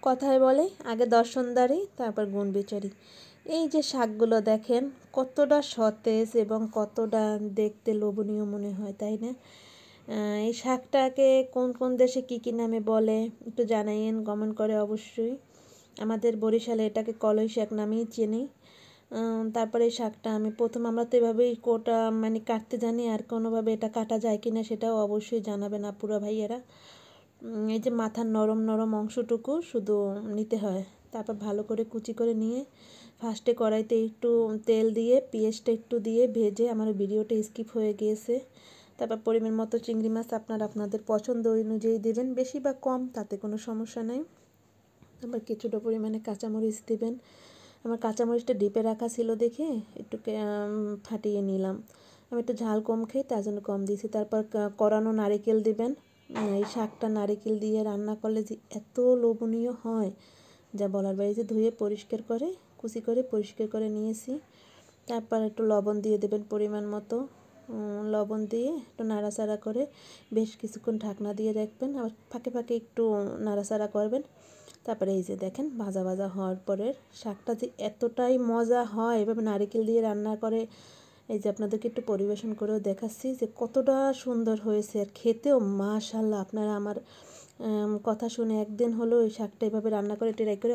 কথায় বলে আগে দর্শনদারি তারপর গুণ বিচারি। এই যে শাকগুলো দেখেন কতটা সতেজ এবং কতটা দেখতে লোভনীয় মনে হয়, তাই না? এই শাকটাকে কোন কোন দেশে কী কী নামে বলে একটু জানাইয়েন কমেন্ট করে অবশ্যই। আমাদের বরিশালে এটাকে কলই শাক নামেই চিনি। তারপরে এই শাকটা আমরা তো এভাবেই কোটা মানে কাটতে জানি, আর কোনোভাবে এটা কাটা যায় কি না সেটাও অবশ্যই জানাবেন আপুরা ভাইয়েরা। এই যে মাথার নরম নরম অংশটুকু শুধু নিতে হয়, তারপর ভালো করে কুচি করে নিয়ে ফার্স্টে কড়াইতে একটু তেল দিয়ে পেঁয়াজটা একটু দিয়ে ভেজে, আমার ভিডিওটা স্কিপ হয়ে গিয়েছে। তারপর পরিমাণ মতো চিংড়ি মাছ আপনাদের পছন্দ অনুযায়ী দেবেন, বেশি বা কম তাতে কোনো সমস্যা নেই। তারপর কিছুটা পরিমাণে কাঁচামরিচ দেবেন। আমার কাঁচামরিচটা ডিপে রাখা ছিল দেখে একটু ফাটিয়ে নিলাম। আমি একটু ঝাল কম খাই তার জন্য কম দিয়েছি। তারপর কোরানো নারিকেল দেবেন। এই শাকটা নারিকেল দিয়ে রান্না করলে যে এত লোভনীয় হয় যা বলার বাইরে। ধুয়ে পরিষ্কার করে কুচি করে পরিষ্কার করে নিয়েছি। তারপর একটু লবণ দিয়ে দেবেন পরিমাণ মতো। লবণ দিয়ে একটু নাড়াচাড়া করে বেশ কিছুক্ষণ ঢাকনা দিয়ে রাখবেন, আবার ফাঁকে ফাঁকে একটু নাড়াচাড়া করবেন। তারপরে এই যে দেখেন ভাজা ভাজা হওয়ার পরে শাকটা যে এতটাই মজা হয় এভাবে নারকেল দিয়ে রান্না করে। এই যে আপনাদেরকে একটু পরিবেশন করেও দেখাচ্ছি যে কতটা সুন্দর হয়েছে, আর খেতেও মাশাআল্লাহ। আপনারা আমার কথা শুনে একদিন হলো এই শাকটা এভাবে রান্না করে ট্রাই করে